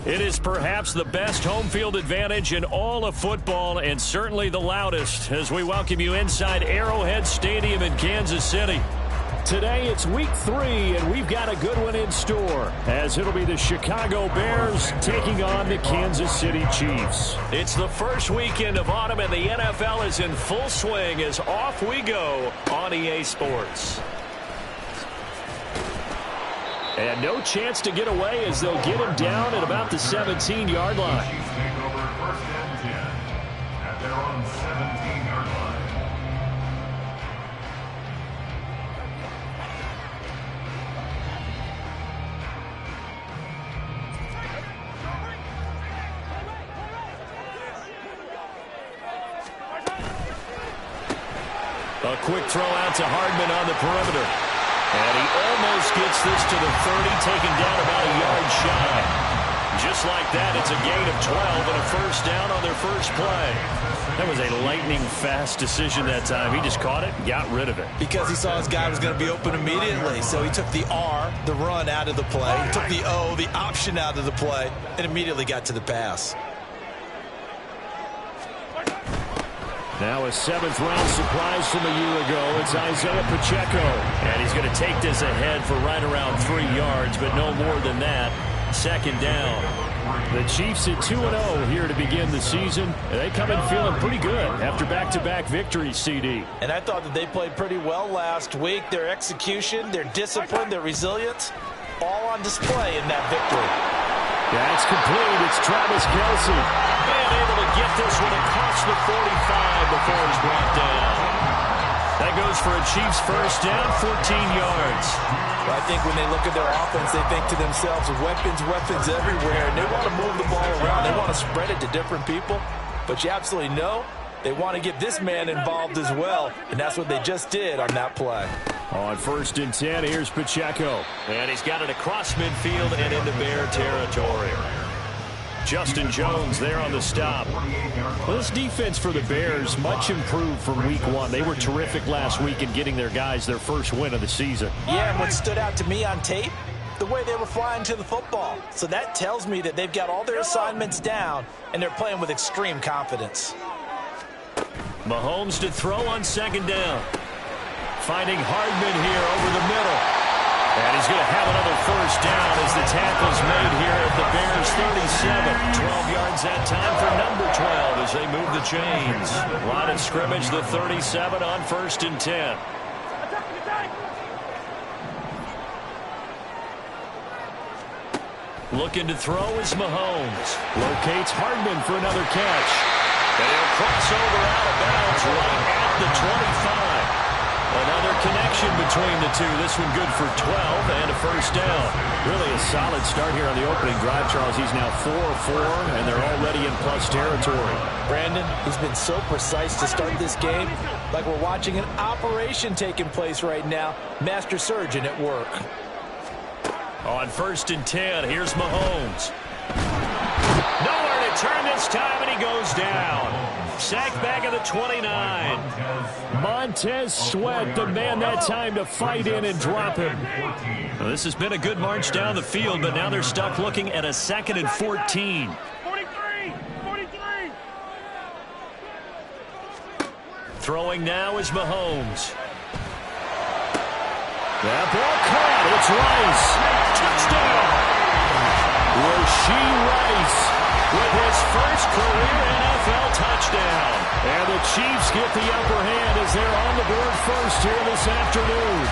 It is perhaps the best home field advantage in all of football, and certainly the loudest, as we welcome you inside Arrowhead Stadium in Kansas City. Today it's week 3, and we've got a good one in store, as it'll be the Chicago Bears taking on the Kansas City Chiefs. It's the first weekend of autumn, and the NFL is in full swing as off we go on EA Sports. And no chance to get away as they'll get him down at about the 17-yard line. Chiefs take over first and 10 at their own 17-yard line. A quick throw out to Hardman on the perimeter. And he almost gets this to the 30, taken down about a yard shy. Just like that, it's a gain of 12 and a first down on their first play. That was a lightning-fast decision that time. He just caught it and got rid of it. Because he saw his guy was going to be open immediately. So he took the R, the run, out of the play. He took the O, the option, out of the play, and immediately got to the pass. Now a 7th-round surprise from a year ago. It's Isaiah Pacheco. And he's going to take this ahead for right around 3 yards, but no more than that. Second down. The Chiefs at 2-0 here to begin the season. They come in feeling pretty good after back-to-back victories, CD. And I thought that they played pretty well last week. Their execution, their discipline, their resilience, all on display in that victory. That's complete. It's Travis Kelce. And able to get this one across the 45 before it's brought down. That goes for a Chiefs first down, 14 yards. Well, I think when they look at their offense, they think to themselves, weapons, weapons everywhere. And they want to move the ball around. They want to spread it to different people. But you absolutely know they want to get this man involved as well. And that's what they just did on that play. On 1st and 10, here's Pacheco. And he's got it across midfield and into Bear territory. Justin Jones there on the stop. Well, this defense for the Bears, much improved from week 1. They were terrific last week in getting their guys their first win of the season. Yeah, and what stood out to me on tape, the way they were flying to the football. So that tells me that they've got all their assignments down, and they're playing with extreme confidence. Mahomes to throw on 2nd down. Finding Hardman here over the middle. And he's going to have another first down as the tackle's made here at the Bears 37. 12 yards that time for number 12 as they move the chains. Line of scrimmage, the 37 on 1st and 10. Looking to throw is Mahomes. Locates Hardman for another catch. And he'll cross over out of bounds right at the 25. Another connection between the two. This one good for 12 and a first down. Really a solid start here on the opening drive, Charles. He's now 4 of 4, and they're already in plus territory. Brandon, he's been so precise to start this game. Like we're watching an operation taking place right now. Master surgeon at work. On 1st and 10, here's Mahomes. Nowhere to turn this time, and he goes down. Sacked back at the 29. Montez Sweat, the man that time to fight in and drop him. Well, this has been a good march down the field, but now they're stuck looking at a 2nd and 14. 43. Throwing now is Mahomes. That ball caught. It's Rice. Touchdown. Rashee Rice with his first career NFL touchdown. And the Chiefs get the upper hand as they're on the board first here this afternoon.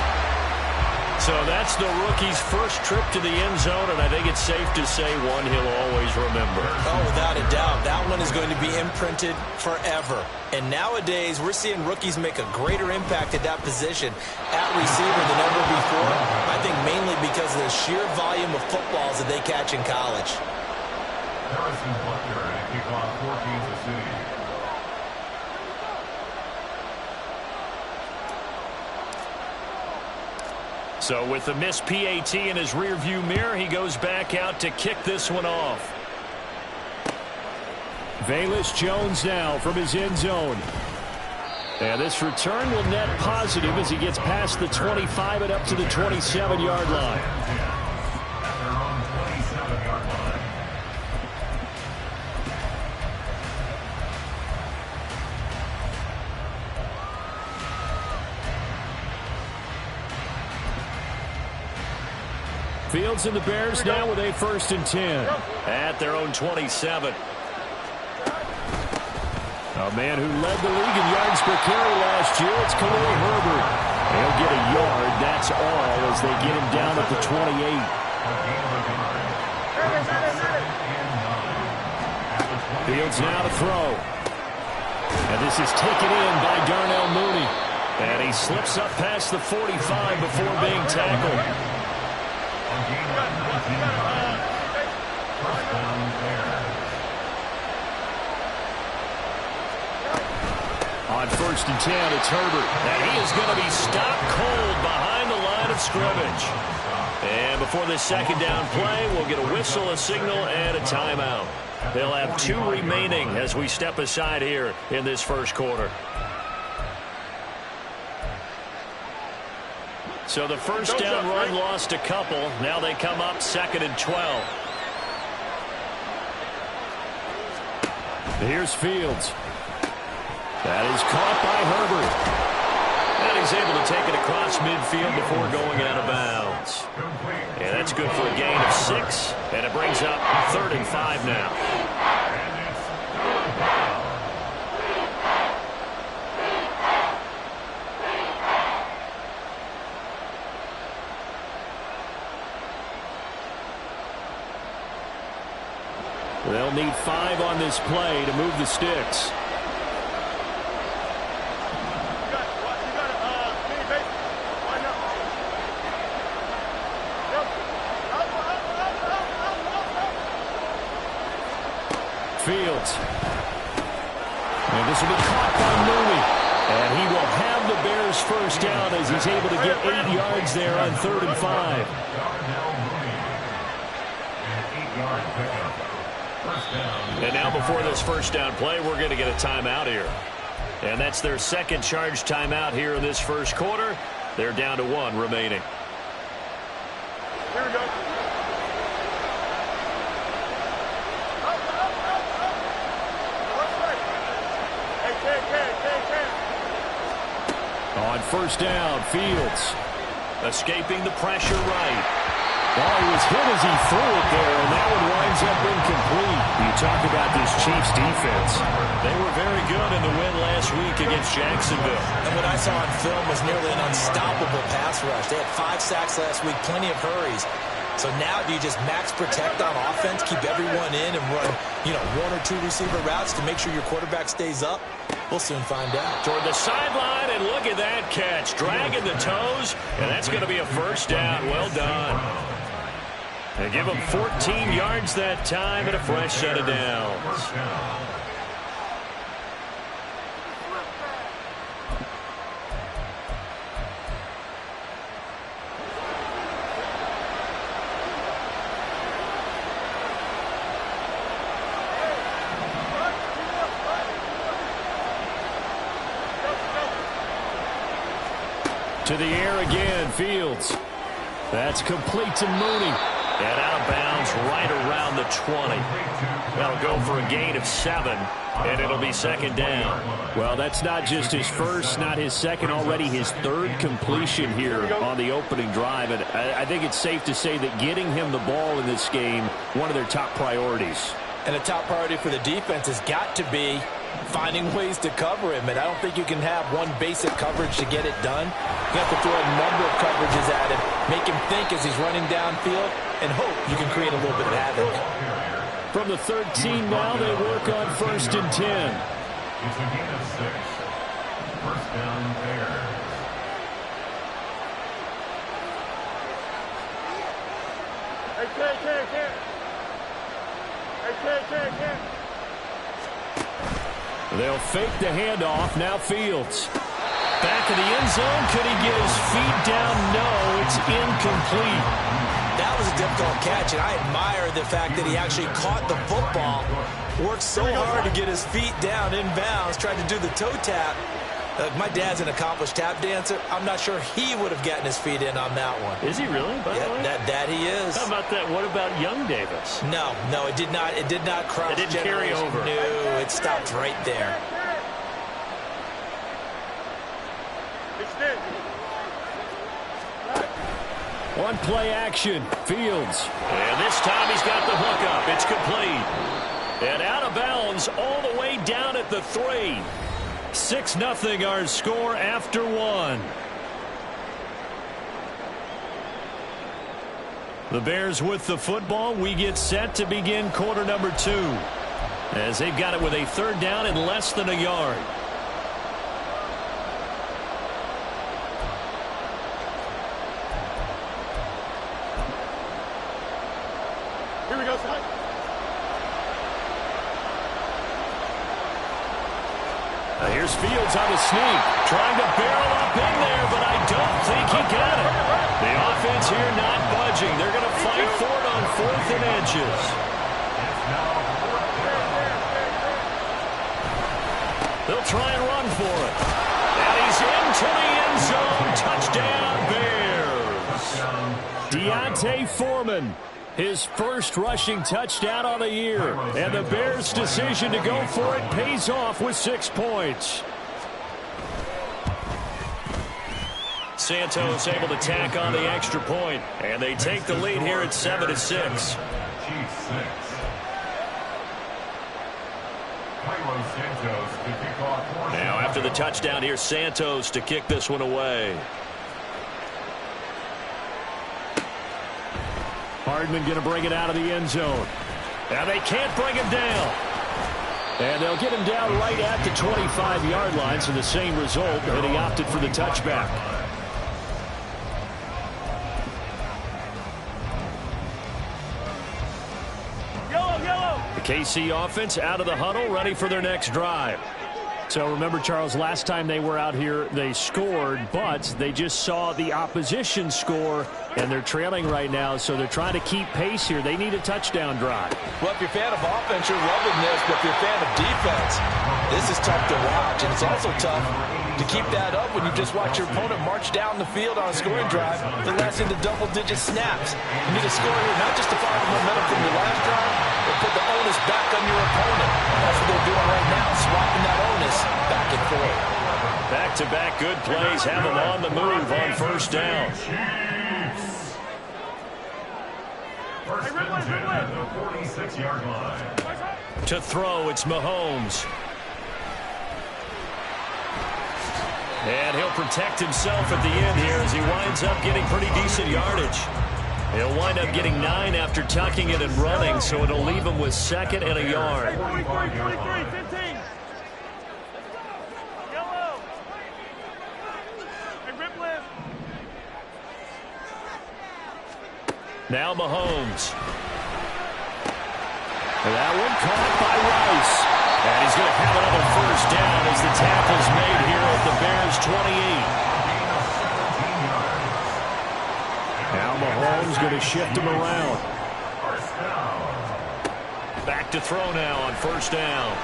So that's the rookie's first trip to the end zone, and I think it's safe to say one he'll always remember. Oh, without a doubt. That one is going to be imprinted forever. And nowadays, we're seeing rookies make a greater impact at that position at receiver than ever before. I think mainly because of the sheer volume of footballs that they catch in college. Harrison Butker to kick off for Kansas City. So with the missed PAT in his rearview mirror, he goes back out to kick this one off. Velus Jones now from his end zone. And this return will net positive as he gets past the 25 and up to the 27-yard line. Fields and the Bears now with a 1st and 10 at their own 27. A man who led the league in yards per carry last year, it's Khalil Herbert. He'll get a yard, that's all, as they get him down at the 28. Fields now to throw. And this is taken in by Darnell Mooney. And he slips up past the 45 before being tackled. On 1st and 10, it's Herbert. And he is going to be stopped cold behind the line of scrimmage. And before this 2nd down play, we'll get a whistle, a signal, and a timeout. They'll have 2 remaining as we step aside here in this 1st quarter. So the 1st down run lost a couple. Now they come up 2nd and 12. Here's Fields. That is caught by Herbert. And he's able to take it across midfield before going out of bounds. And that's good for a gain of 6. And it brings up 3rd and 5 now. They'll need 5 on this play to move the sticks. Fields. And this will be caught by Mooney. And he will have the Bears 1st down as he's able to get 8 yards there on 3rd and 5. And now before this 1st down play, we're going to get a timeout here. And that's their 2nd charge timeout here in this 1st quarter. They're down to 1 remaining. Here we go. On 1st down, Fields escaping the pressure right. Oh, he was hit as he threw it there, and that one winds up incomplete. You talk about this Chiefs defense. They were very good in the win last week against Jacksonville. And what I saw on film was nearly an unstoppable pass rush. They had 5 sacks last week, plenty of hurries. So now do you just max protect on offense, keep everyone in, and run, 1 or 2 receiver routes to make sure your quarterback stays up? We'll soon find out. Toward the sideline, and look at that catch. Dragging the toes, and that's going to be a 1st down. Well done. And give him 14 yards that time and a fresh set of downs. To the air again, Fields. That's complete to Mooney. And out of bounds right around the 20. That'll go for a gain of 7, and it'll be 2nd down. Well, that's not just his 1st, not his 2nd, already his 3rd completion here on the opening drive. And I think it's safe to say that getting him the ball in this game, one of their top priorities. And a top priority for the defense has got to be finding ways to cover him. And I don't think you can have one basic coverage to get it done. You have to throw a number of coverages at him, make him think as he's running downfield, and hope you can create a little bit of havoc. From the 13 now, they work on 1st and 10. It's a gain of 6. 1st down Bears. They'll fake the handoff. Now Fields. Back of the end zone. Could he get his feet down? No, it's incomplete. That was a difficult catch, and I admire the fact that he actually caught the football, worked so hard to get his feet down inbounds, tried to do the toe tap. My dad's an accomplished tap dancer. I'm not sure he would have gotten his feet in on that one. Is he really? By the way? That he is. How about that? What about young Davis? No, it did not. It did not cross. It didn't carry over. No, it stopped right there. One play action. Fields. And this time he's got the hook up. It's complete. And out of bounds all the way down at the 3. 6-0 our score after 1. The Bears with the football. We get set to begin quarter number 2. As they've got it with a 3rd down and less than a yard. Here we go, son. Here's Fields on the sneak, trying to barrel up in there, but I don't think he got it. The offense here not budging. They're going to fight for it on 4th and inches. They'll try and run for it. And he's into the end zone. Touchdown, Bears. Deontay Foreman. His first rushing touchdown on the year. And the Bears' decision to go for it pays off with 6 points. Santos able to tack on the extra point. And they take the lead here at 7-6. Now after the touchdown here, Santos to kick this one away. Hardman going to bring it out of the end zone. Now they can't bring him down. And they'll get him down right at the 25-yard line, so the same result, but he opted for the touchback. The KC offense out of the huddle, ready for their next drive. So remember, Charles, last time they were out here, they scored, but they just saw the opposition score, and they're trailing right now, so they're trying to keep pace here. They need a touchdown drive. Well, if you're a fan of offense, you're loving this, but if you're a fan of defense, this is tough to watch, and it's also tough to keep that up when you just watch your opponent march down the field on a scoring drive that lasts into double-digit snaps. You need a score here, not just to follow the momentum from your last drive, but put the onus back on your opponent. That's what they're doing right now, swapping that onus back and forth. Back-to-back good plays have them on the move on 1st down. First and 10 at the 46-yard line. To throw, it's Mahomes. And he'll protect himself at the end here as he winds up getting pretty decent yardage. He'll wind up getting 9 after tucking it and running, so it'll leave him with 2nd and a yard. 43, 15. Yellow. Hey, Ripley. Now Mahomes. That one caught by Rice. And he's going to have another 1st down as the tackle's made here at the Bears' 28. Now Mahomes going to shift him around. Back to throw now on 1st down.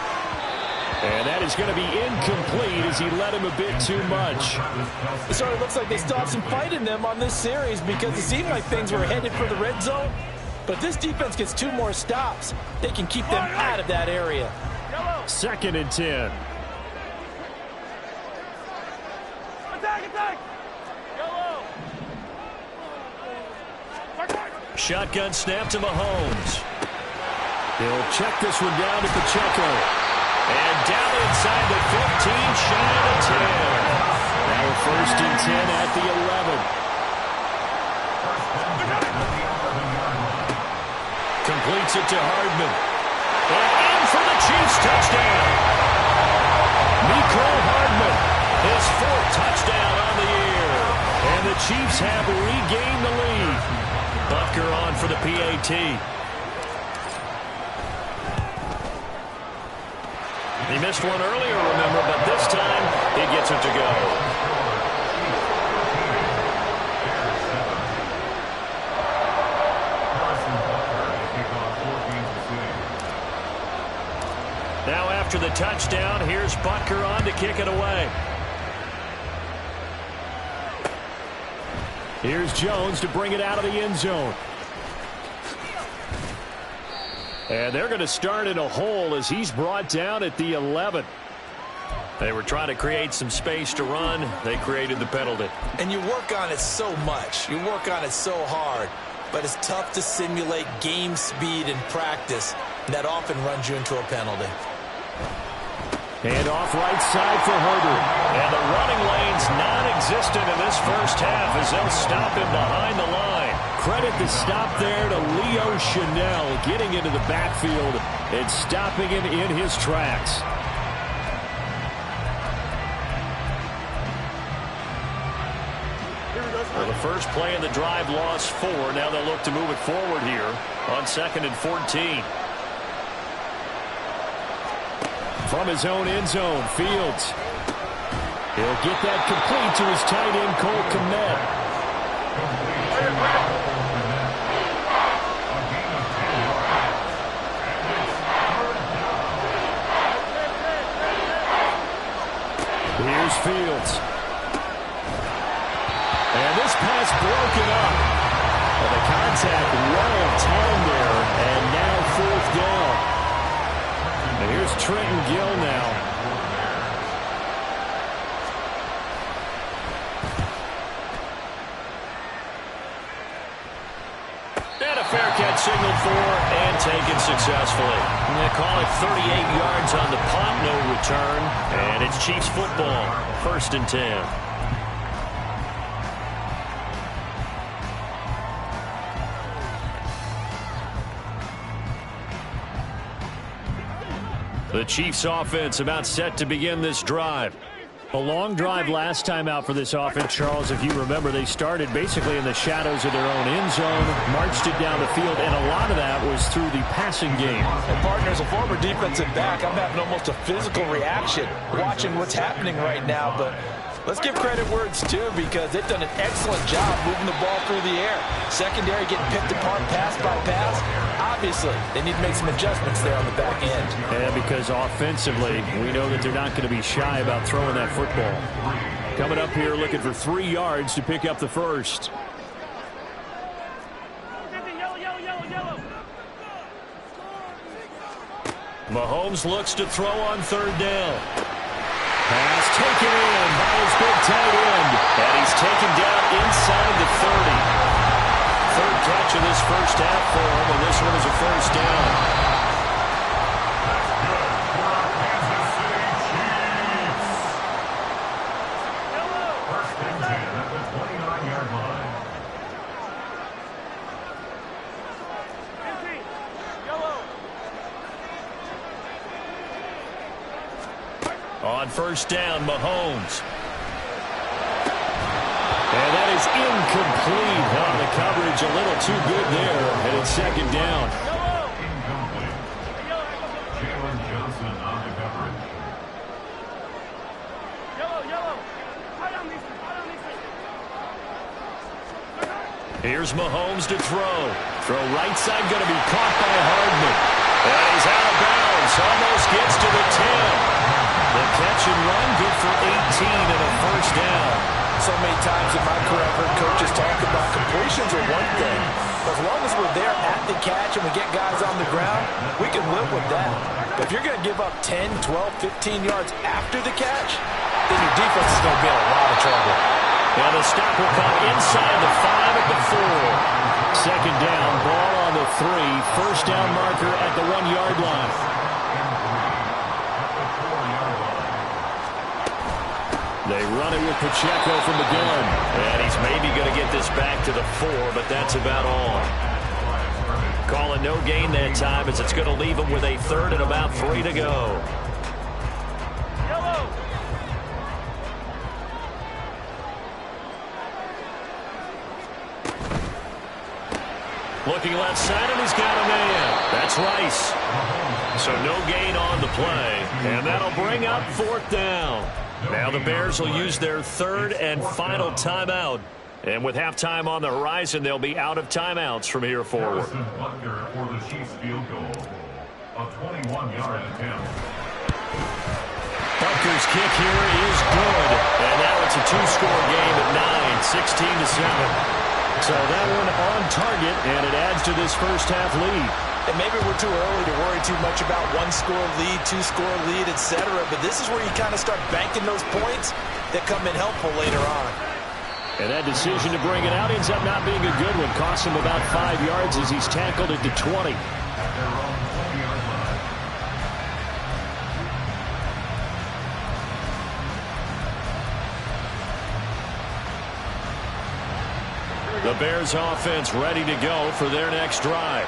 And that is going to be incomplete as he led him a bit too much. It sort of looks like they still have some fight in them on this series because it seemed like things were headed for the red zone. But this defense gets 2 more stops. They can keep them out of that area. 2nd and 10. Attack! Yellow. Shotgun snap to Mahomes. He'll check this one down to Pacheco. And down inside the 15, shy of the 10. Now 1st and 10 at the 11. Completes it to Hardman. And in for the Chiefs touchdown. Mecole Hardman, his 4th touchdown on the year. And the Chiefs have regained the lead. Butker on for the PAT. He missed one earlier, remember, but this time he gets it to go. touchdown. Here's Butker on to kick it away. Here's Jones to bring it out of the end zone. And they're going to start in a hole as he's brought down at the 11. They were trying to create some space to run. They created the penalty. And you work on it so much. You work on it so hard. But it's tough to simulate game speed in practice. And that often runs you into a penalty. And off right side for Herbert. And the running lane's non-existent in this first half as they'll stop him behind the line. Credit the stop there to Leo Chanel getting into the backfield and stopping him in his tracks. Well, the first play in the drive lost 4. Now they'll look to move it forward here on 2nd and 14. From his own end zone, Fields. He'll get that complete to his tight end, Cole Kmet. Here's Fields. And this pass broken up. Well, the contact well timed there, and now 4th down. And here's Trenton Gill now. And a fair catch signaled for and taken successfully. And they call it 38 yards on the punt, no return. And it's Chiefs football, 1st and 10. The Chiefs offense about set to begin this drive. A long drive last time out for this offense, Charles. If you remember, they started basically in the shadows of their own end zone, marched it down the field, and a lot of that was through the passing game. And partner, as a former defensive back, I'm having almost a physical reaction watching what's happening right now. But let's give credit where it's due because they've done an excellent job moving the ball through the air. Secondary getting picked apart pass by pass. Obviously, they need to make some adjustments there on the back end. Yeah, because offensively, we know that they're not going to be shy about throwing that football. Coming up here looking for 3 yards to pick up the first. Mahomes looks to throw on 3rd down. Pass taken in by his big tight end. And he's taken down inside the 30. 3rd catch of this first half for him, and this one is a 1st down. On 1st down, Mahomes. And that is incomplete. On the coverage, a little too good there. And it's 2nd down. Incomplete. Jalen Johnson on the coverage. Here's Mahomes to throw. Throw right side, going to be caught by Hardman. And he's out of bounds. Almost gets to the 10. The catch and run, good for 18 and a 1st down. So many times in my career, I've heard coaches talk about completions are one thing. But as long as we're there at the catch and we get guys on the ground, we can live with that. But if you're going to give up 10, 12, 15 yards after the catch, then your defense is going to be in a lot of trouble. And the stop will come inside the 5 at the 4. 2nd down, ball on the 3. 1st down marker at the 1-yard line. They run it with Pacheco from the gun. And he's maybe going to get this back to the 4, but that's about all. Calling no gain that time as it's going to leave him with a 3rd and about 3 to go. Looking left side, and he's got a man. That's Rice. So no gain on the play. And that'll bring up 4th down. Now the Bears will use their 3rd and final timeout. And with halftime on the horizon, they'll be out of timeouts from here forward. Harrison Butker for the Chiefs field goal. A 21-yard attempt. Butker's kick here is good. And now it's a two-score game at 9, 16-7. So that one on target, and it adds to this first-half lead. And maybe we're too early to worry too much about one-score lead, two-score lead, etc. But this is where you kind of start banking those points that come in helpful later on. And that decision to bring it out ends up not being a good one. Costs him about 5 yards as he's tackled it to 20. The Bears offense ready to go for their next drive.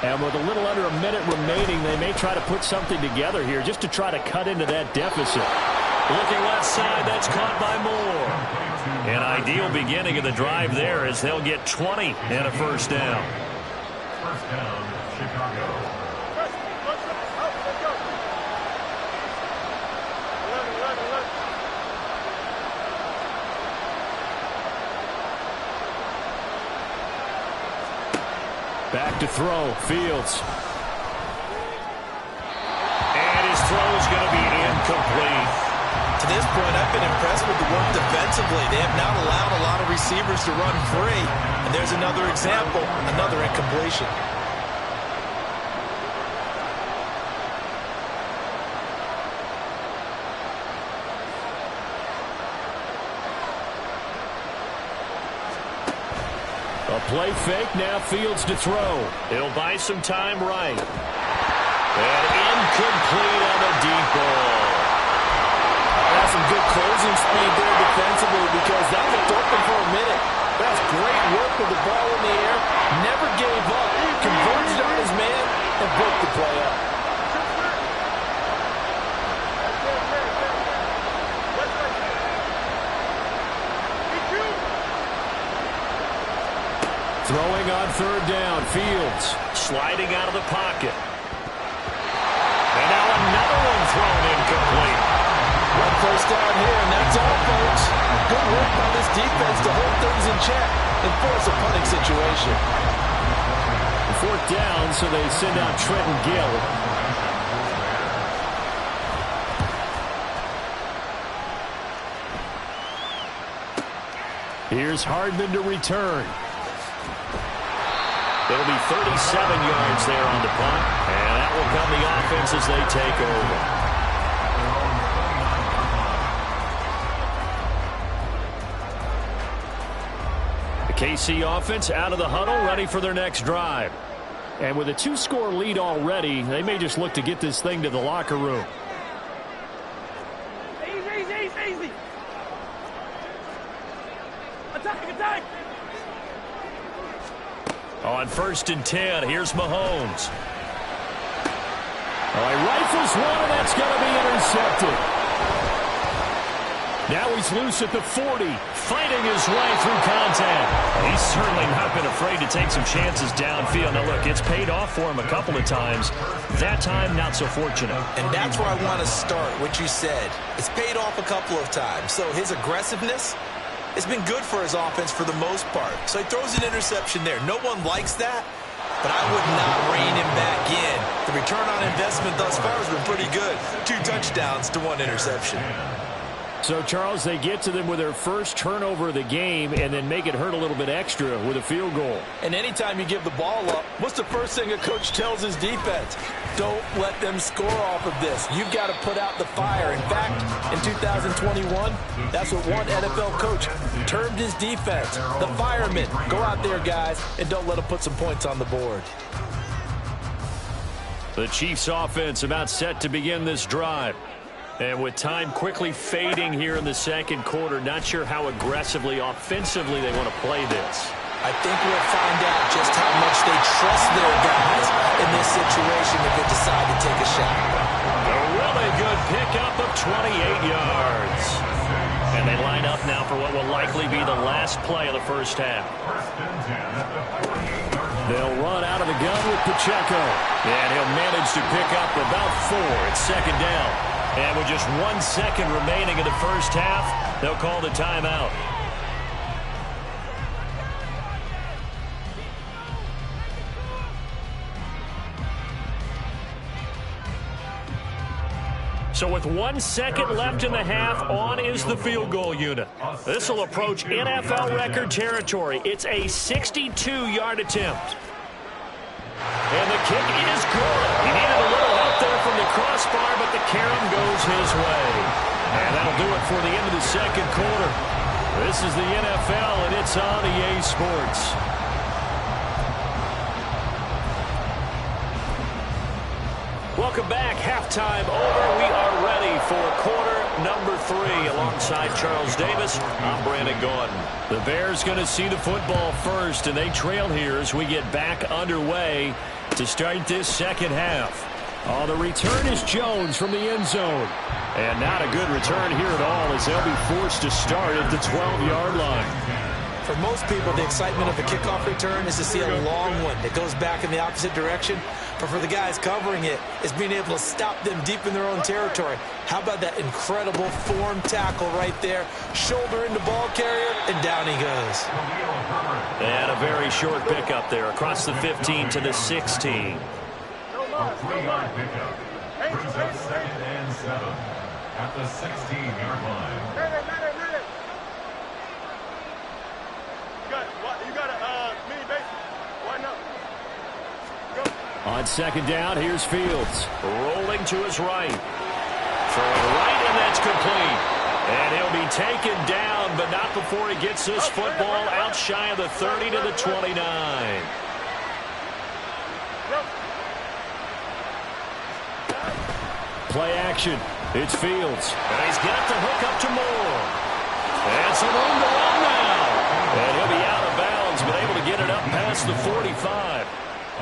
And with a little under a minute remaining, they may try to put something together here just to try to cut into that deficit. Looking left side, that's caught by Moore. An ideal beginning of the drive there as they'll get 20 and a first down. First down, Chicago. Back to throw, Fields. And his throw is going to be incomplete. To this point, I've been impressed with the work defensively. They have not allowed a lot of receivers to run free. And there's another example, another incompletion. A play fake, now Fields to throw. He'll buy some time right. And incomplete on the deep ball. That's some good closing speed there defensively because that looked open for a minute. That's great work with the ball in the air. Never gave up. Converged on his man and broke the play up. Throwing on third down, Fields sliding out of the pocket. And now another one thrown incomplete. One first down here, and that's all, folks. Good work by this defense to hold things in check and force a punting situation. Fourth down, so they send out Trenton Gill. Here's Hardman to return. It'll be 37 yards there on the punt, and that will come the offense as they take over. The KC offense out of the huddle, ready for their next drive. And with a two-score lead already, they may just look to get this thing to the locker room. Easy. Attack. On 1st and 10, here's Mahomes. All right, rifles one, and that's going to be intercepted. Now he's loose at the 40, fighting his way through contact. He's certainly not been afraid to take some chances downfield. Now, look, it's paid off for him a couple of times. That time, not so fortunate. And that's where I want to start, what you said. It's paid off a couple of times. So his aggressiveness, it's been good for his offense for the most part. So he throws an interception there. No one likes that, but I would not rein him back in. The return on investment thus far has been pretty good. 2 touchdowns to 1 interception. So, Charles, they get to them with their first turnover of the game and then make it hurt a little bit extra with a field goal. And anytime you give the ball up, what's the first thing a coach tells his defense? Don't let them score off of this. You've got to put out the fire. In fact, in 2021, that's what one NFL coach termed his defense. The firemen. Go out there, guys, and don't let them put some points on the board. The Chiefs offense about set to begin this drive. And with time quickly fading here in the second quarter, not sure how aggressively, offensively they want to play this. I think we'll find out just how much they trust their guys in this situation if they decide to take a shot. A really good pickup of 28 yards. And they line up now for what will likely be the last play of the first half. They'll run out of the gun with Pacheco. And he'll manage to pick up about 4 at second down. And with just 1 second remaining in the first half, they'll call the timeout. So with 1 second left in the half, on is the field goal unit. This will approach NFL record territory. It's a 62-yard attempt. And the kick is good. He needed a little help there from the crossbar, but the carom goes his way. And that'll do it for the end of the second quarter. This is the NFL, and it's on EA Sports. Welcome back. Halftime over. We are ready for quarter number 3. Alongside Charles Davis, I'm Brandon Gaudin. The Bears going to see the football first, and they trail here as we get back underway to start this second half. The return is Jones from the end zone. And not a good return here at all as they'll be forced to start at the 12-yard line. For most people, the excitement of the kickoff return is to see a long one that goes back in the opposite direction. But for the guys covering it, is being able to stop them deep in their own territory. How about that incredible form tackle right there? Shoulder into ball carrier, and down he goes. And a very short pickup there across the 15 to the 16. A 3-yard pickup brings up 2nd and 7 at the 16-yard line. On second down, here's Fields. Rolling to his right. Throwing right, and that's complete. And he'll be taken down, but not before he gets this football out shy of the 30 to the 29. Play action. It's Fields. And he's got the hook up to Moore. And some room to run now. And he'll be out of bounds, but able to get it up past the 45.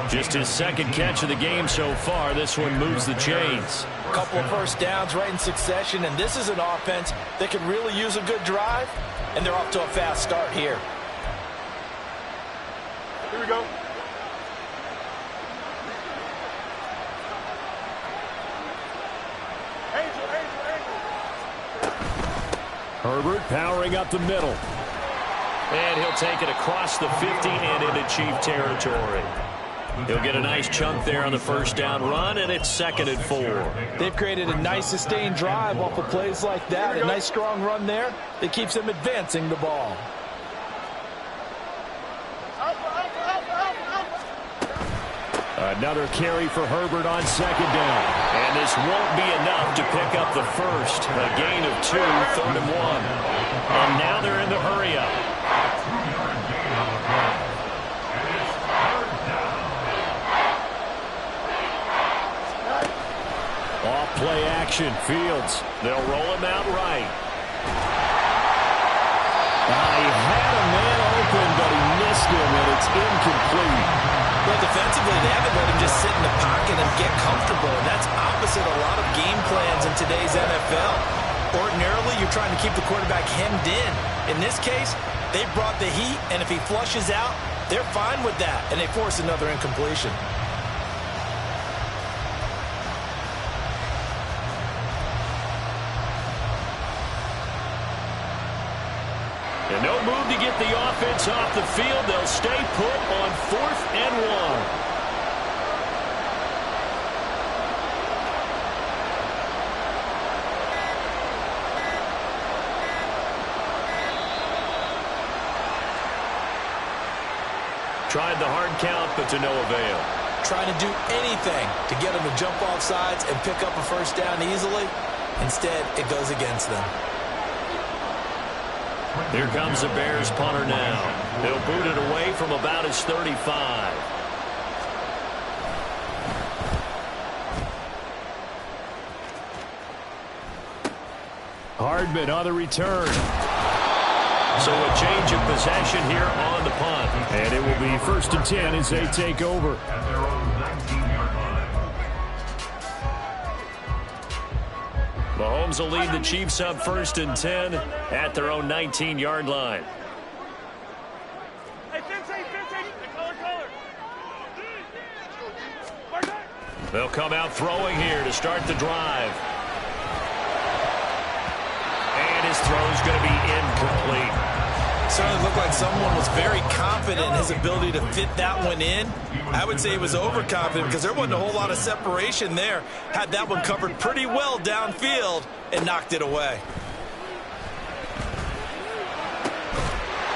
Just his second catch of the game so far. This one moves the chains. A couple of first downs right in succession, and this is an offense that can really use a good drive, and they're off to a fast start here. Here we go. Herbert powering up the middle. And he'll take it across the 50 and into Chief territory. He'll get a nice chunk there on the first down run, and it's 2nd and 4. They've created a nice sustained drive off of plays like that. A nice strong run there that keeps them advancing the ball. Another carry for Herbert on second down. And this won't be enough to pick up the first. A gain of 2, 3rd and 1. And now they're in the hurry-up. Off play action, Fields. They'll roll him out right. He had a man open, but he missed him, and it's incomplete. Well, defensively, they haven't let him just sit in the pocket and get comfortable, and that's opposite a lot of game plans in today's NFL. Ordinarily, you're trying to keep the quarterback hemmed in. In this case, they brought the heat, and if he flushes out, they're fine with that, and they force another incompletion. And no move to get the offense off the field. They'll stay put on 4th and 1. Tried the hard count, but to no avail. Trying to do anything to get them to jump off sides and pick up a first down easily. Instead, it goes against them. Here comes the Bears punter now. They'll boot it away from about his 35. Hardman on the return. So a change of possession here on the punt. And it will be 1st and 10 as they take over. At their own 19-yard line. Mahomes will lead the Chiefs up 1st and 10 at their own 19-yard line. They'll come out throwing here to start the drive. And his throw's going to be incomplete. Certainly looked like someone was very confident in his ability to fit that one in. I would say he was overconfident because there wasn't a whole lot of separation there. Had that one covered pretty well downfield and knocked it away.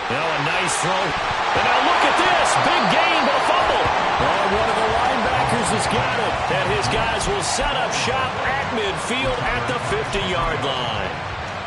Now a nice throw. And now look at this. Big gain, but a fumble. And one of the linebackers has got it. And his guys will set up shop at midfield at the 50-yard line.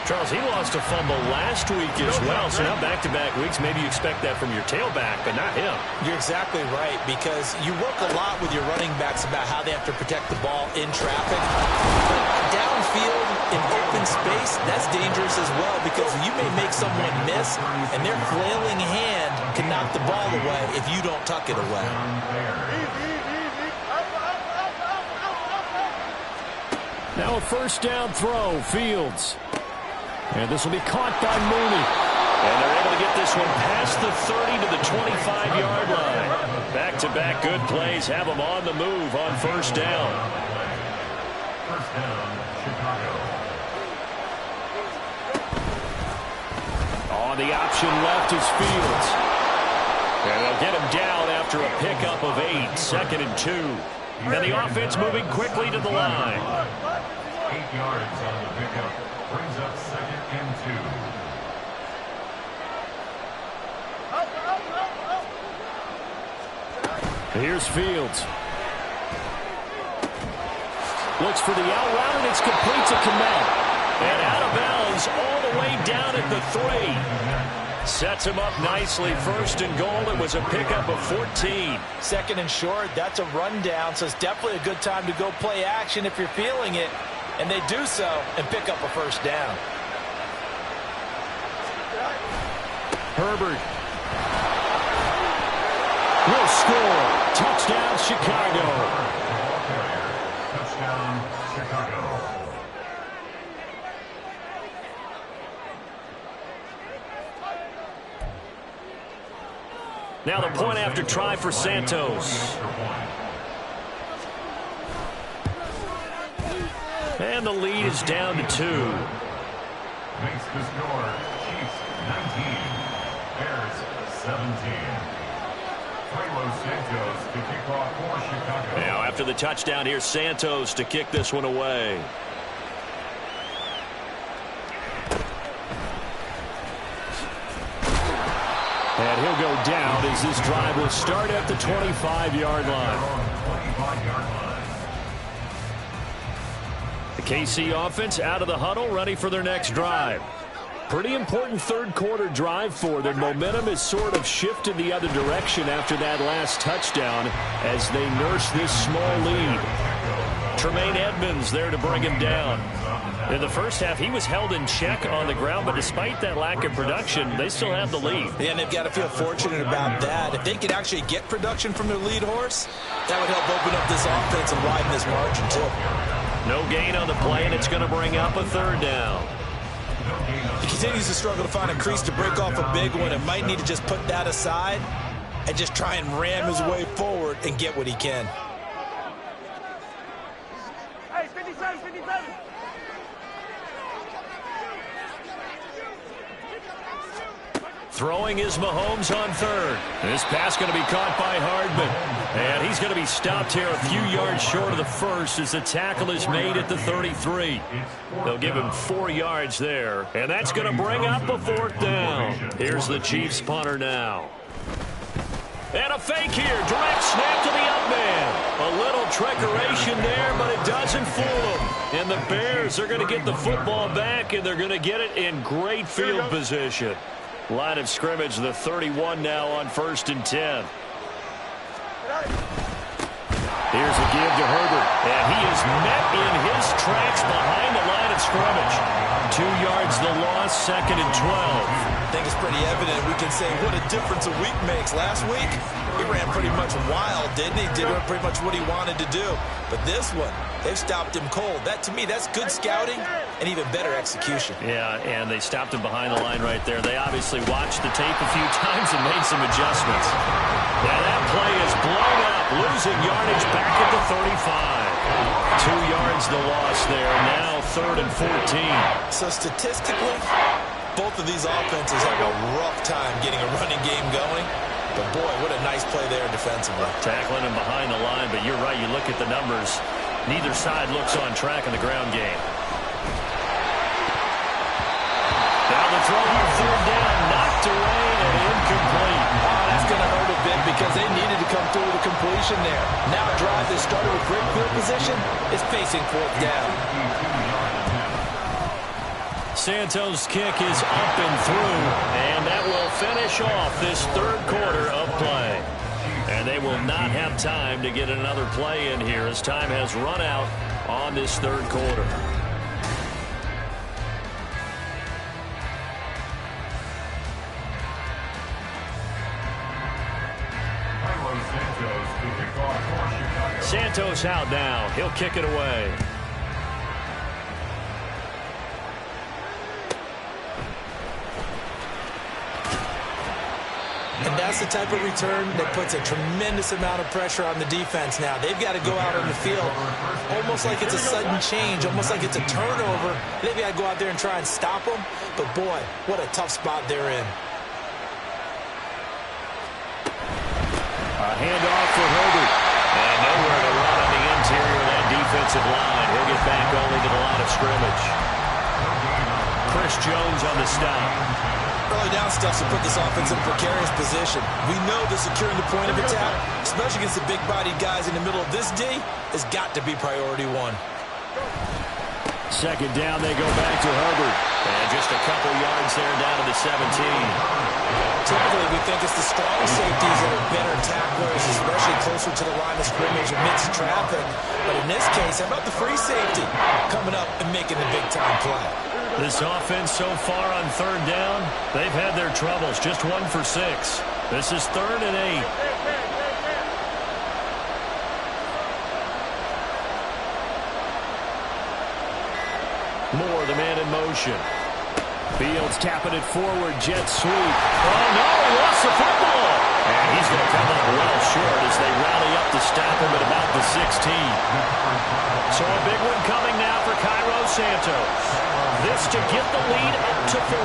Charles, he lost a fumble last week as well, so now back-to-back weeks, maybe you expect that from your tailback, but not him. You're exactly right, because you work a lot with your running backs about how they have to protect the ball in traffic. But downfield, in open space, that's dangerous as well, because you may make someone miss, and their flailing hand can knock the ball away if you don't tuck it away. Now a first down throw, Fields. And this will be caught by Mooney. And they're able to get this one past the 30 to the 25-yard line. Back-to-back good plays have them on the move on first down. First down, Chicago. On the option left is Fields. And they'll get him down after a pickup of 8, 2nd and 2. And the offense moving quickly to the line. 8 yards on the pickup. Brings up 2nd and 2. Here's Fields. Looks for the out route, and it's complete to Kmet. And out of bounds all the way down at the 3. Sets him up nicely. First and goal. It was a pickup of 14. 2nd and short, that's a rundown, so it's definitely a good time to go play action if you're feeling it. And they do so and pick up a first down. Herbert will score. Touchdown, Chicago. Touchdown, Chicago. Now the point after try for Santos. And the lead is down to 2. Makes the score. Chiefs 19. Bears 17. Carlos Santos to kick off for Chicago. Now after the touchdown, here's Santos to kick this one away. And he'll go down as this drive will start at the 25-yard line. The KC offense out of the huddle, ready for their next drive. Pretty important third-quarter drive for them. Momentum has sort of shifted the other direction after that last touchdown as they nurse this small lead. Tremaine Edmonds there to bring him down. In the first half, he was held in check on the ground, but despite that lack of production, they still have the lead. Yeah, and they've got to feel fortunate about that. If they could actually get production from their lead horse, that would help open up this offense and widen this margin, too. No gain on the play, and it's going to bring up a third down. He continues to struggle to find a crease to break off a big one and might need to just put that aside and just try and ram his way forward and get what he can. Hey, 57, 57. Throwing is Mahomes on third. This pass going to be caught by Hardman. And he's going to be stopped here a few yards short of the first as the tackle is made at the 33. They'll give him 4 yards there. And that's going to bring up a fourth down. Here's the Chiefs punter now. And a fake here. Direct snap to the up man. A little trickeration there, but it doesn't fool them. And the Bears are going to get the football back, and they're going to get it in great field position. Line of scrimmage, the 31 now on 1st and 10. Here's a give to Herbert. And he is met in his tracks behind the line of scrimmage. 2 yards the loss, 2nd and 12. I think it's pretty evident. We can say what a difference a week makes. Last week, he ran pretty much wild, didn't he? Did pretty much what he wanted to do. But this one, they've stopped him cold. That, to me, that's good scouting and even better execution. Yeah, and they stopped him behind the line right there. They obviously watched the tape a few times and made some adjustments. Now that play is blown up, losing yardage back at the 35. 2 yards the loss there. Now 3rd and 14. So statistically, Both of these offenses have a rough time getting a running game going. But, boy, what a nice play there defensively. Tackling him behind the line, but you're right. You look at the numbers. Neither side looks on track in the ground game. Now the throw on third down, knocked away and incomplete. Oh, that's going to hurt a bit because they needed to come through with a completion there. Now a drive that started with great field position is facing fourth down. Santos' kick is up and through, and that will finish off this third quarter of play. And they will not have time to get another play in here as time has run out on this third quarter. Santos out now. He'll kick it away. And that's the type of return that puts a tremendous amount of pressure on the defense now. They've got to go out on the field almost like it's a sudden change, almost like it's a turnover. They've got to go out there and try and stop them. But, boy, what a tough spot they're in. A handoff for Herbert. And nowhere to run on the interior of that defensive line. He'll get back only to the line of scrimmage. Chris Jones on the stop. Early down stuff to put this offense in a precarious position. We know that securing the point of attack, especially against the big-bodied guys in the middle of this D, has got to be priority one. Second down, they go back to Herbert. And just a couple yards there down to the 17. Typically, we think it's the strong safeties that are better tacklers, especially closer to the line of scrimmage amidst traffic. But in this case, how about the free safety coming up and making the big-time play? This offense so far on third down, they've had their troubles. Just 1 for 6. This is 3rd and 8. Moore, the man in motion. Fields tapping it forward, jet sweep. Oh, no, he lost the football. And he's going to come up well short as they rally up to stop him at about the 16. So a big one coming now for Cairo Santos. This to get the lead up to 4.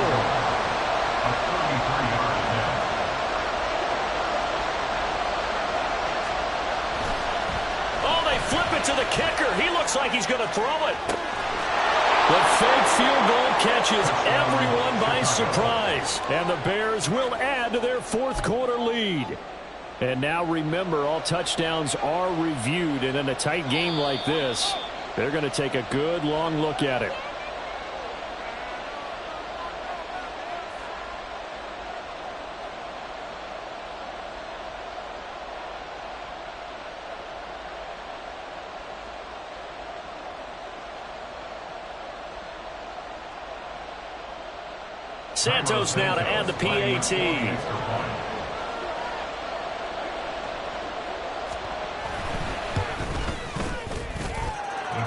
Oh, they flip it to the kicker. He looks like he's going to throw it. The fake field goal catches everyone by surprise. And the Bears will add to their fourth quarter lead. And now remember, all touchdowns are reviewed. And in a tight game like this, they're going to take a good long look at it. Santos now to add the PAT.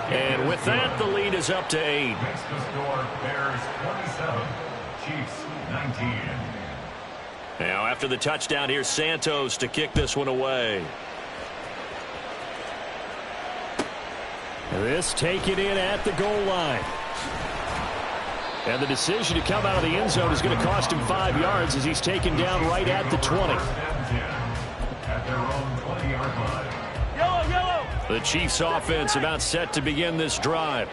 And with that, the lead is up to 8. Makes the score Bears 27, Chiefs 19. Now after the touchdown, here's Santos to kick this one away. This taken in at the goal line. And the decision to come out of the end zone is going to cost him 5 yards as he's taken down right at the 20. At their own 20-yard line. Yellow, yellow. The Chiefs offense about set to begin this drive.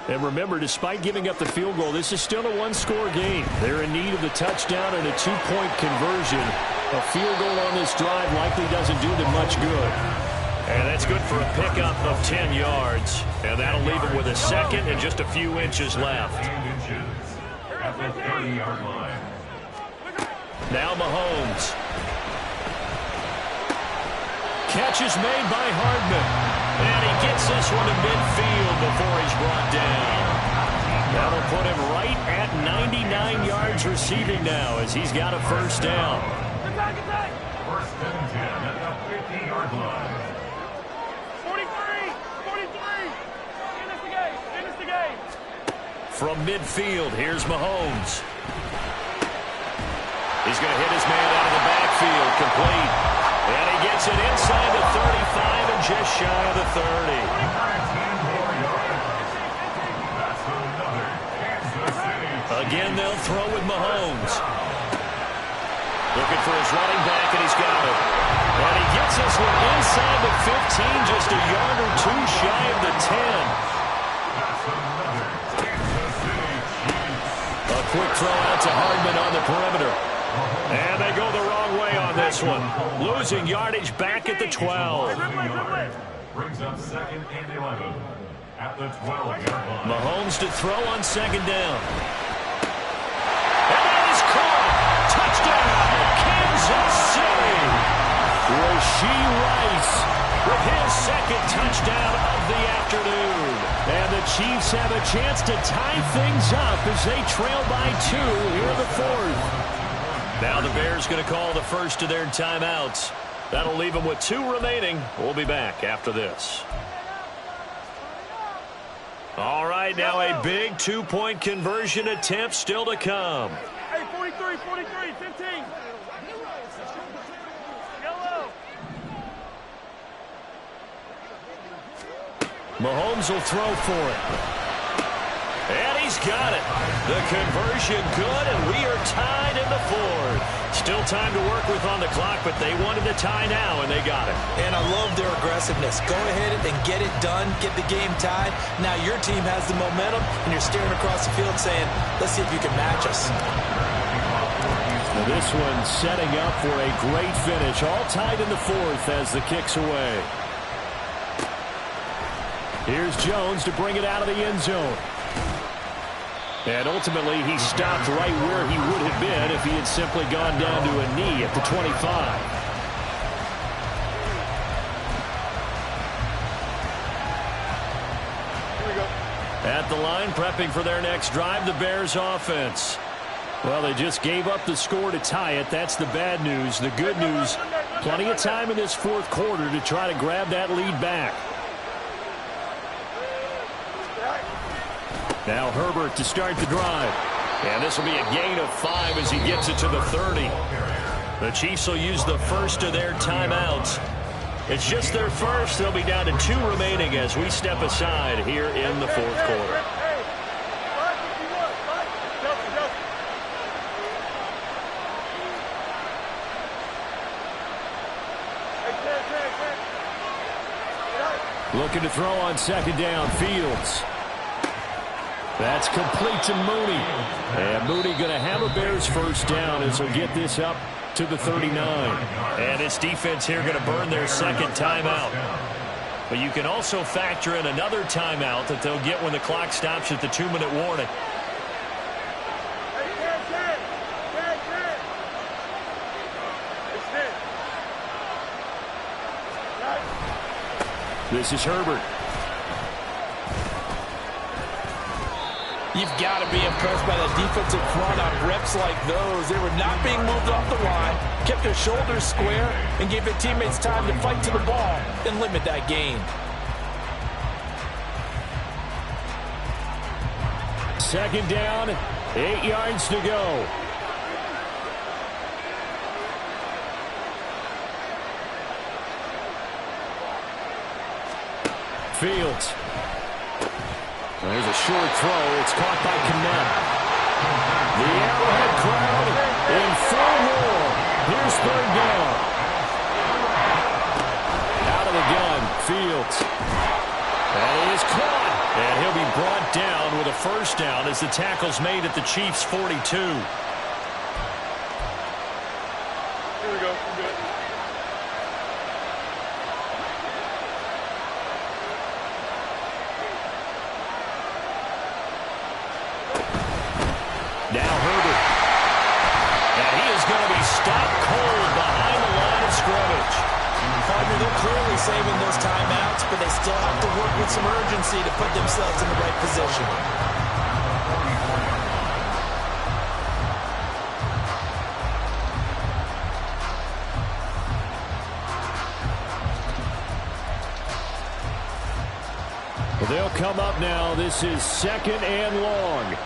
And remember, despite giving up the field goal, this is still a one-score game. They're in need of the touchdown and a 2-point conversion. A field goal on this drive likely doesn't do them much good. And that's good for a pickup of 10 yards. And that'll leave him with a second and just a few inches left. At the 30-yard line. Now Mahomes. Catch is made by Hardman. And he gets this one to midfield before he's brought down. That'll put him right at 99 yards receiving now as he's got a first down. First and 10 at the 50-yard line. 43. Finish the game. From midfield, here's Mahomes. He's going to hit his man out of the backfield, complete. And he gets it inside the 35 and just shy of the 30. That's another Kansas City Again, they'll throw with Mahomes. Looking for his running back, and he's got it. And he gets this one inside the 15, just a yard or two shy of the 10. A quick throw out to Hardman on the perimeter. And they go the wrong way on this one. Losing yardage back at the 12. Brings up 2nd and 11 at the 12-yard line. Mahomes to throw on 2nd down. And that is caught. Touchdown, Kansas City. Rashee Rice with his 2nd touchdown of the afternoon. And the Chiefs have a chance to tie things up as they trail by 2 here in the 4th. Now the Bears going to call the first of their timeouts. That'll leave them with 2 remaining. We'll be back after this. All right, now a big 2-point conversion attempt still to come. Hey, 43, 15. Yellow. Mahomes will throw for it. And he's got it. The conversion good, and we are tied in the 4th. Still time to work with on the clock, but they wanted to tie now, and they got it. And I love their aggressiveness. Go ahead and get it done, get the game tied. Now your team has the momentum, and you're staring across the field saying, let's see if you can match us. Now this one setting up for a great finish. All tied in the 4th as the kick's away. Here's Jones to bring it out of the end zone. And ultimately, he stopped right where he would have been if he had simply gone down to a knee at the 25. Here we go. At the line, prepping for their next drive, the Bears offense. Well, they just gave up the score to tie it. That's the bad news. The good news, plenty of time in this 4th quarter to try to grab that lead back. Now Herbert to start the drive. And this will be a gain of 5 as he gets it to the 30. The Chiefs will use the first of their timeouts. It's just their first. They'll be down to 2 remaining as we step aside here in the 4th quarter. Looking to throw on 2nd down, Fields. That's complete to Mooney. And Mooney going to have a Bears first down as he'll get this up to the 39. And this defense here going to burn their 2nd timeout. But you can also factor in another timeout that they'll get when the clock stops at the 2-minute warning. This is Herbert. You've got to be impressed by the defensive front on reps like those. They were not being moved off the line, kept their shoulders square, and gave their teammates time to fight to the ball and limit that gain. 2nd down, 8 yards to go. Fields. There's a short throw. It's caught by Kmet. The Arrowhead crowd in full roar. Here's 3rd down. Out of the gun, Fields. And he is caught. And he'll be brought down with a first down as the tackle's made at the Chiefs' 42. Here we go. We're good. Now Herbert. And he is going to be stopped cold behind the line of scrimmage. Partner, they're clearly saving those timeouts, but they still have to work with some urgency to put themselves in the right position. Well, they'll come up now. This is 2nd and long.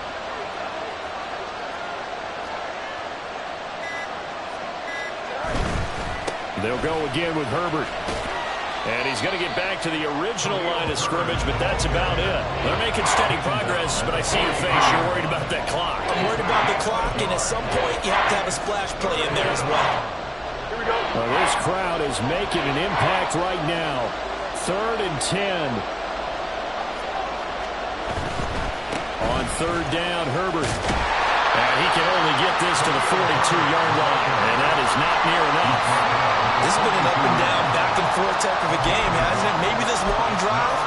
They'll go again with Herbert. And he's going to get back to the original line of scrimmage, but that's about it. They're making steady progress, but I see your face. You're worried about that clock. I'm worried about the clock, and at some point, you have to have a splash play in there as well. Here we go. Well, this crowd is making an impact right now. 3rd and 10. On 3rd down, Herbert. And he can only get this to the 42-yard line, and that is not near enough. This has been an up-and-down, back-and-forth type of a game, hasn't it? Maybe this long drive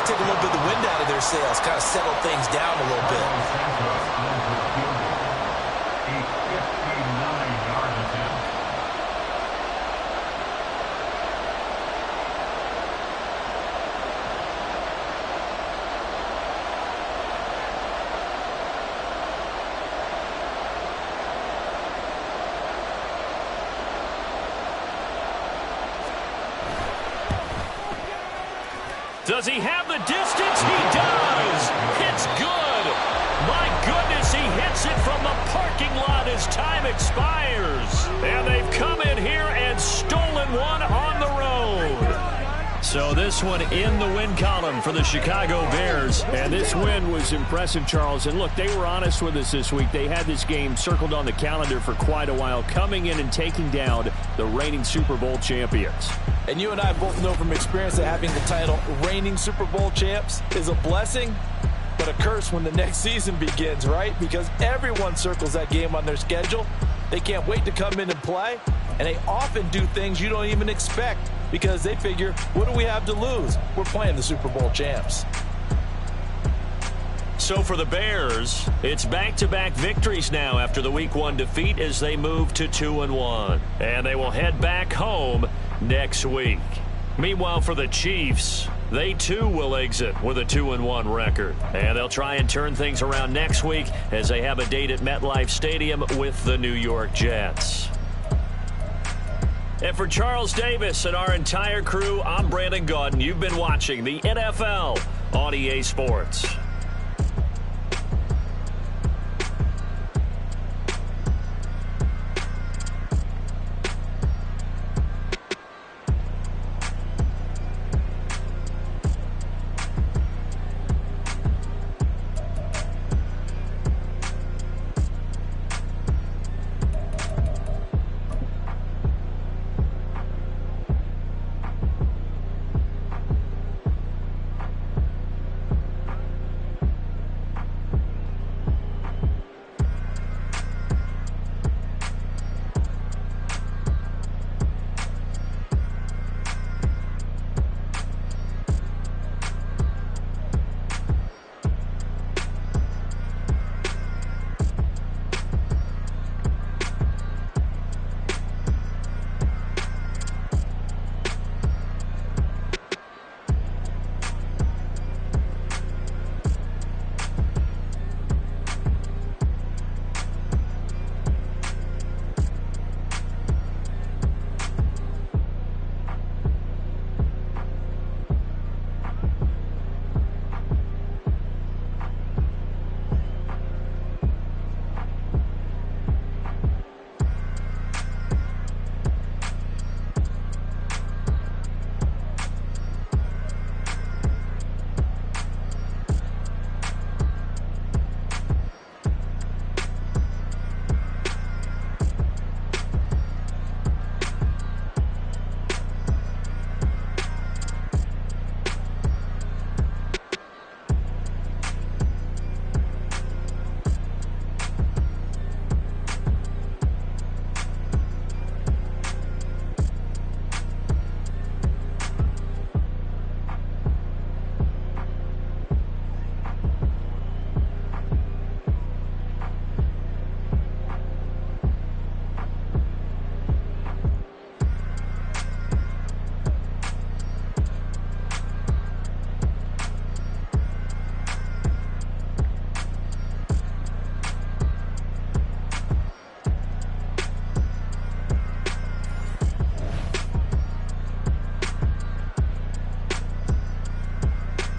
take a little bit of the wind out of their sails, kind of settle things down a little bit. A 59-yard attempt. Does he have the distance? He does. It's good. My goodness, he hits it from the parking lot as time expires. And they've come in here and stolen one on the road. So this one in the win column for the Chicago Bears. And this win was impressive, Charles. And look, they were honest with us this week. They had this game circled on the calendar for quite a while, coming in and taking down the reigning Super Bowl champions. And you and I both know from experience that having the title reigning Super Bowl champs is a blessing, but a curse when the next season begins, right? Because everyone circles that game on their schedule. They can't wait to come in and play, and they often do things you don't even expect because they figure, what do we have to lose? We're playing the Super Bowl champs. So for the Bears, it's back-to-back victories now after the Week 1 defeat as they move to 2-1. And they will head back home next week. Meanwhile, for the Chiefs, they too will exit with a 2-1 record. And they'll try and turn things around next week as they have a date at MetLife Stadium with the New York Jets. And for Charles Davis and our entire crew, I'm Brandon Gaudin. You've been watching the NFL on EA Sports.